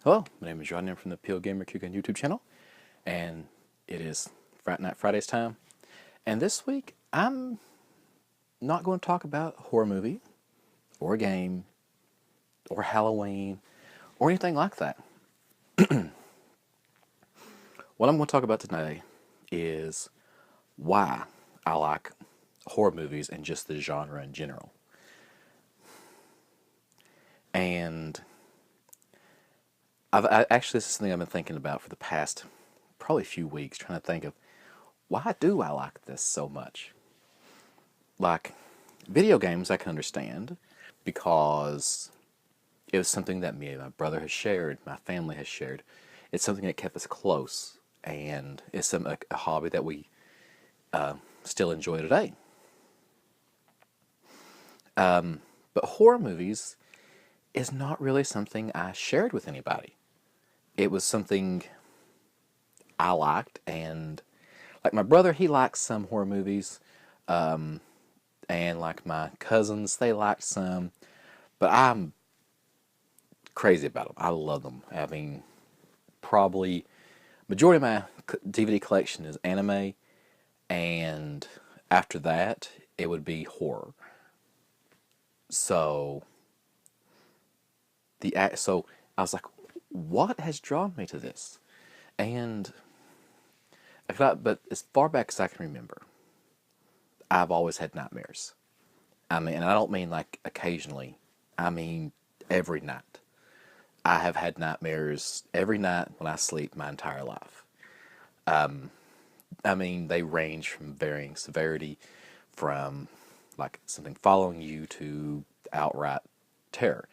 Hello, my name is John. I'm from the Peel Gamer Kugan YouTube channel, and it is Fright Night Fridays time. And this week, I'm not going to talk about a horror movie, or a game, or Halloween, or anything like that. What I'm going to talk about today is why I like horror movies and just the genre in general. And actually, this is something I've been thinking about for the past probably few weeks, trying to think of why do I like this so much? Like, video games I can understand because it was something that me and my brother has shared, my family has shared. It's something that kept us close, and it's a hobby that we still enjoy today. But horror movies is not really something I shared with anybody. It was something I liked, and like my brother, he likes some horror movies, and like my cousins, they liked some, but I'm crazy about them. I love them. I mean, probably majority of my DVD collection is anime, and after that, it would be horror. So so I was like, what has drawn me to this? And but as far back as I can remember, I've always had nightmares. I mean, and I don't mean like occasionally. I mean every night. I have had nightmares every night when I sleep my entire life. I mean, they range from varying severity, from like something following you to outright terror.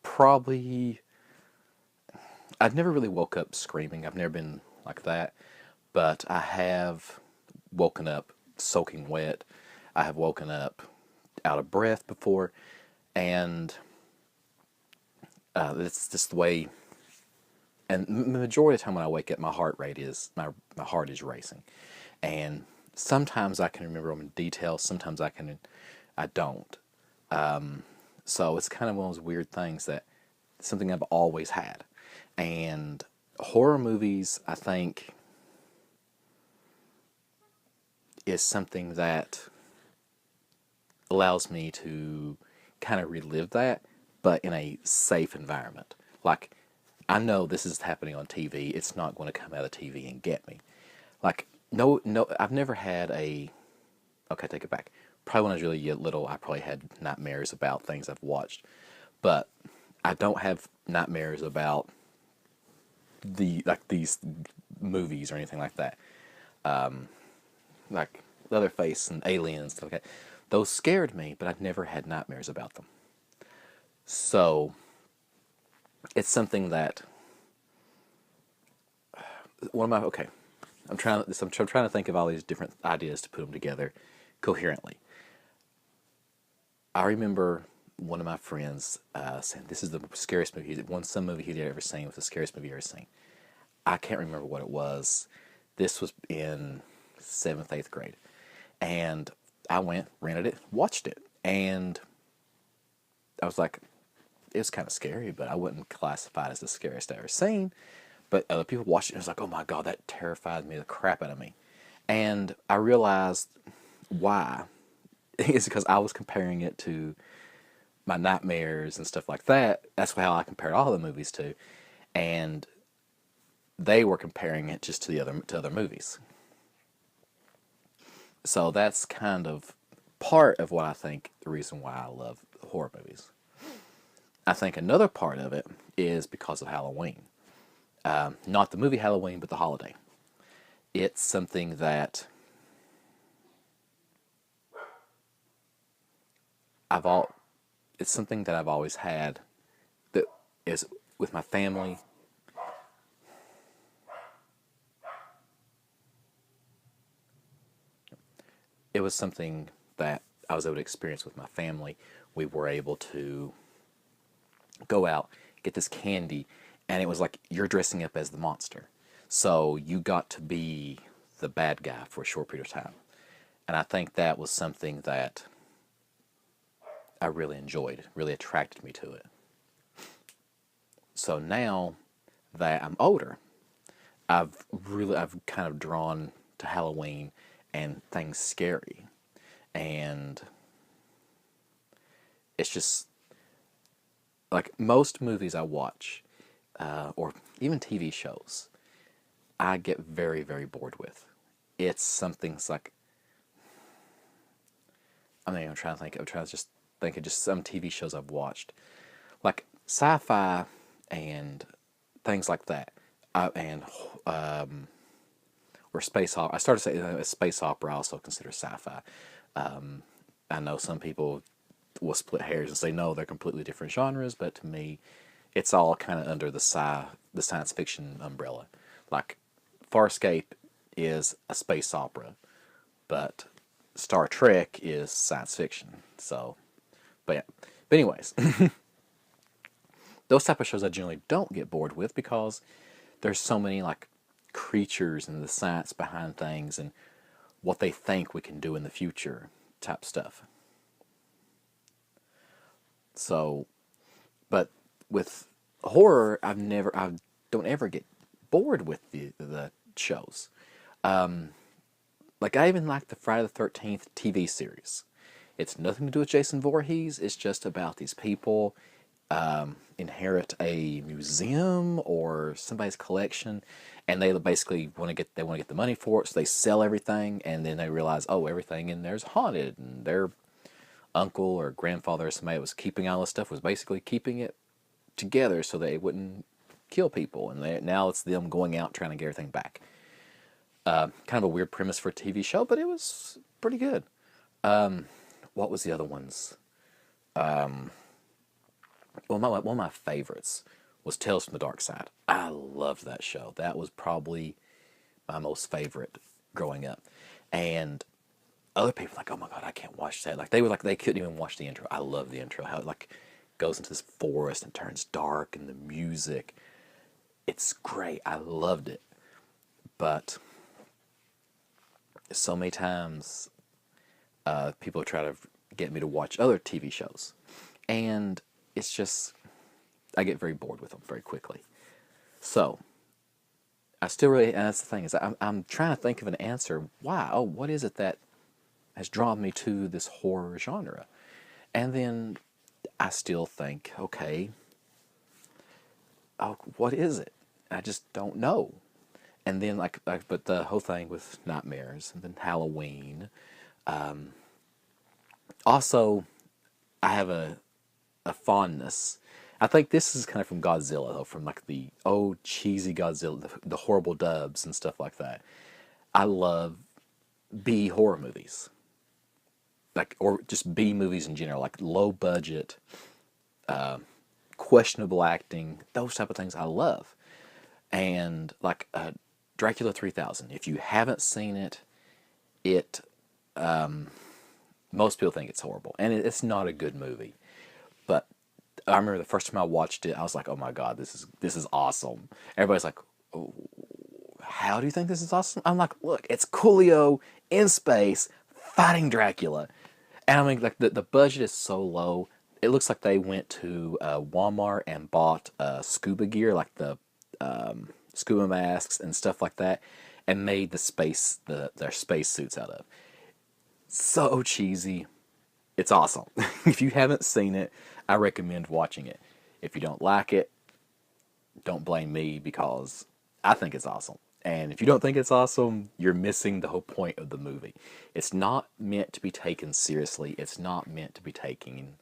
Probably, I've never really woke up screaming. I've never been like that, but I have woken up soaking wet. I have woken up out of breath before, and it's just the way. And the majority of the time when I wake up, my heart is racing, and sometimes I can remember them in detail. Sometimes I don't. So it's kind of one of those weird things that something I've always had, and horror movies I think is something that allows me to kind of relive that, but in a safe environment. Like, I know this is happening on TV. It's not going to come out of TV and get me. Like, no, I've never had a. Okay, take it back. Probably when I was really little, I probably had nightmares about things I've watched, but I don't have nightmares about these movies or anything like that. Like Leatherface and Aliens, stuff like that. Those scared me, but I've never had nightmares about them. So it's something that one of my okay. I'm trying to think of all these different ideas to put them together coherently. I remember one of my friends saying this is the scariest movie. Some movie he'd ever seen was the scariest movie he'd ever seen. I can't remember what it was. This was in seventh, eighth grade, and I went, rented it, watched it, and I was like, it was kind of scary, but I wouldn't classify it as the scariest I ever seen. But other people watched it and it was like, oh my God, that terrified me the crap out of me. And I realized why. It's because I was comparing it to my nightmares and stuff like that. That's how I compared all the movies to. And they were comparing it just to other movies. So that's kind of part of what I think the reason why I love horror movies. I think another part of it is because of Halloween. Not the movie Halloween, but the holiday. It's something that I've all. It's something that I've always had. That is with my family. It was something that I was able to experience with my family. We were able to go out, get this candy, and it was like you're dressing up as the monster. So you got to be the bad guy for a short period of time. And I think that was something that I really enjoyed, really attracted me to it. So now that I'm older, I've kind of drawn to Halloween and things scary, and it's just like most movies I watch, or even TV shows, I get very, very bored with. It's something's like, I mean, I'm trying to just think of just some TV shows I've watched, like sci-fi and things like that, and or space opera. I started saying space opera. I also consider sci-fi. I know some people will split hairs and say no, they're completely different genres, but to me, it's all kind of under the science fiction umbrella. Like Farscape is a space opera, but Star Trek is science fiction. So, but yeah. But anyways, those type of shows I generally don't get bored with because there's so many like creatures and the science behind things and what they think we can do in the future type stuff. So, but with horror, I don't ever get bored with the shows. Like I even like the Friday the 13th TV series. It's nothing to do with Jason Voorhees. It's just about these people inherit a museum or somebody's collection, and they basically want to get the money for it. So they sell everything, and then they realize, oh, everything in there's haunted, and their uncle or grandfather or somebody that was keeping all this stuff was basically keeping it together so they wouldn't kill people. And now it's them going out trying to get everything back. Kind of a weird premise for a TV show, but it was pretty good. What was the other ones? Well, one of my favorites was Tales from the Dark Side. I loved that show. That was probably my most favorite growing up. And other people were like, oh my God, I can't watch that. Like they couldn't even watch the intro. I love the intro. How it like goes into this forest and turns dark, and the music. It's great. I loved it. But so many times people try to get me to watch other TV shows. And it's just, I get very bored with them very quickly. So, I still really, and that's the thing, is I'm trying to think of an answer. Why? Oh, what is it that has drawn me to this horror genre? And then I still think, okay, oh, what is it? I just don't know. And then, but the whole thing with nightmares, and then Halloween. Also, I have a fondness. I think this is kind of from Godzilla, though, from like the old cheesy Godzilla, the horrible dubs and stuff like that. I love B horror movies, like or just B movies in general, like low budget, questionable acting, those type of things I love. And like Dracula 3000, if you haven't seen it, it most people think it's horrible, and it's not a good movie. But I remember the first time I watched it, I was like, "Oh my God, this is awesome!" Everybody's like, oh, "How do you think this is awesome?" I'm like, "Look, it's Coolio in space fighting Dracula," and I mean, like the budget is so low. It looks like they went to Walmart and bought scuba gear, like the scuba masks and stuff like that, and made their space suits out of. So cheesy. It's awesome. If you haven't seen it, I recommend watching it. If you don't like it, don't blame me because I think it's awesome. And if you don't think it's awesome, you're missing the whole point of the movie. It's not meant to be taken seriously. It's not meant to be taken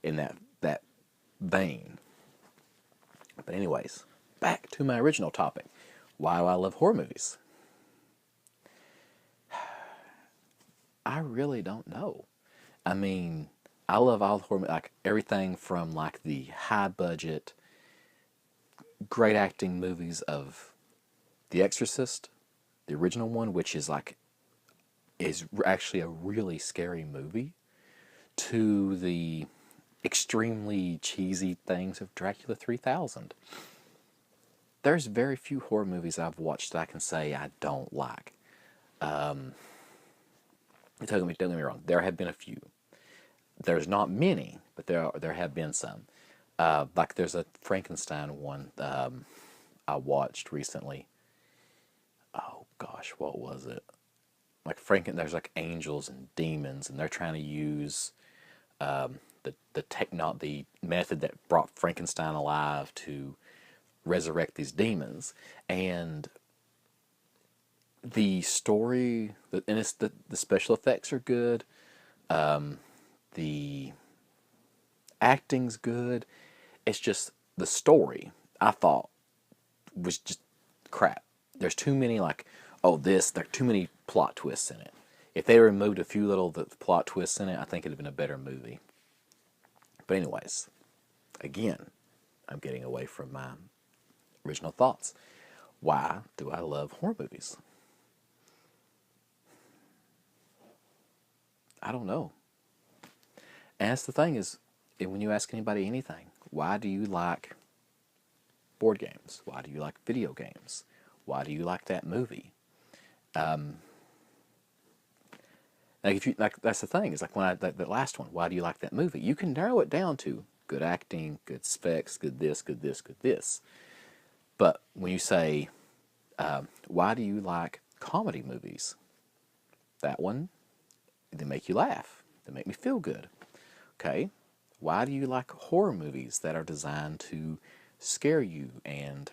in that vein. But anyways, back to my original topic. Why do I love horror movies? I really don't know. I mean, I love all the horror, like everything from like the high budget, great acting movies of The Exorcist, the original one, which is actually a really scary movie, to the extremely cheesy things of Dracula 3000. There's very few horror movies I've watched that I can say I don't like. Don't get me wrong, there have been a few. There's not many, but there have been some. Like there's a Frankenstein one I watched recently. Oh gosh, what was it? Like there's like angels and demons, and they're trying to use the method that brought Frankenstein alive to resurrect these demons. And the story, and it's the special effects are good. The acting's good. It's just the story I thought was just crap. There's too many there are too many plot twists in it. If they removed a few little the plot twists in it, I think it'd have been a better movie. But anyways, again, I'm getting away from my original thoughts. Why do I love horror movies? I don't know. And that's the thing is, when you ask anybody anything, why do you like board games? Why do you like video games? Why do you like that movie? That's the thing. It's like the last one. Why do you like that movie? You can narrow it down to good acting, good specs, good this, good this, good this. But when you say, why do you like comedy movies? That one, they make you laugh. They make me feel good. Okay. Why do you like horror movies that are designed to scare you and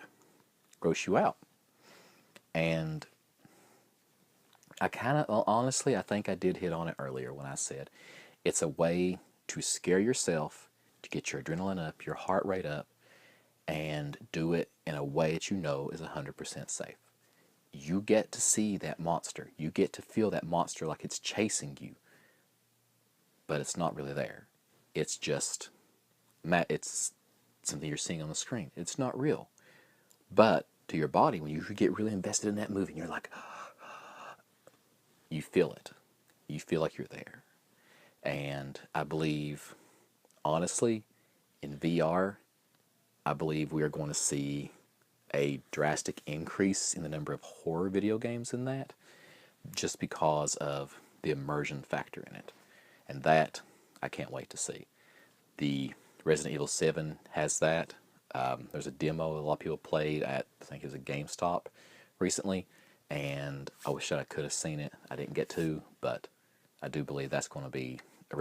gross you out? And honestly, I think I did hit on it earlier when I said it's a way to scare yourself, to get your adrenaline up, your heart rate up, and do it in a way that you know is 100% safe. You get to see that monster. You get to feel that monster like it's chasing you, but it's not really there. It's just, it's something you're seeing on the screen. It's not real. But to your body, when you get really invested in that movie, and you're like, you feel it. You feel like you're there. And I believe, honestly, in VR, I believe we are going to see a drastic increase in the number of horror video games in that, just because of the immersion factor in it. And that, I can't wait to see. The Resident Evil 7 has that. There's a demo a lot of people played at, I think it was a GameStop recently, and I wish I could have seen it. I didn't get to, but I do believe that's going to be a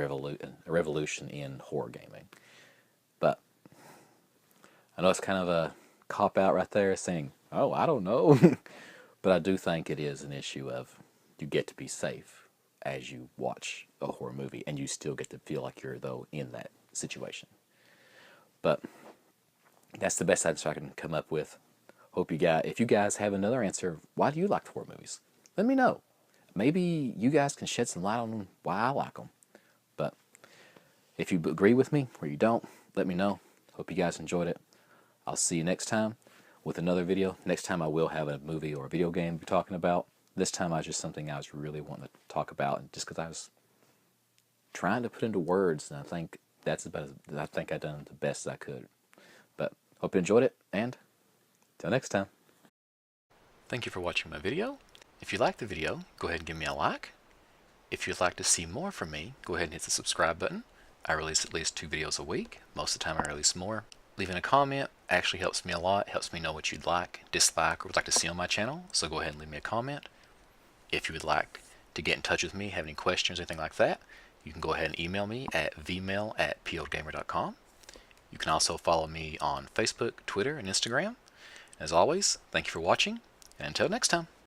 revolution in horror gaming. But I know it's kind of a cop-out right there saying, oh, I don't know. But I do think it is an issue of you get to be safe as you watch a horror movie, and you still get to feel like you're, though, in that situation. But that's the best answer I can come up with. Hope you guys, if you guys have another answer, why do you like horror movies? Let me know. Maybe you guys can shed some light on why I like them. But if you agree with me or you don't, let me know. Hope you guys enjoyed it. I'll see you next time with another video. Next time I will have a movie or a video game to be talking about. This time I was just something I was really wanting to talk about, and just because I was trying to put into words, and I think that's about I think I done the best I could. But hope you enjoyed it, and till next time. Thank you for watching my video. If you liked the video, go ahead and give me a like. If you'd like to see more from me, go ahead and hit the subscribe button. I release at least 2 videos a week. Most of the time I release more. Leaving a comment actually helps me a lot. Helps me know what you'd like, dislike, or would like to see on my channel. So go ahead and leave me a comment. If you would like to get in touch with me, have any questions, anything like that, you can go ahead and email me at vmail@pogamer.com. You can also follow me on Facebook, Twitter, and Instagram. As always, thank you for watching, and until next time.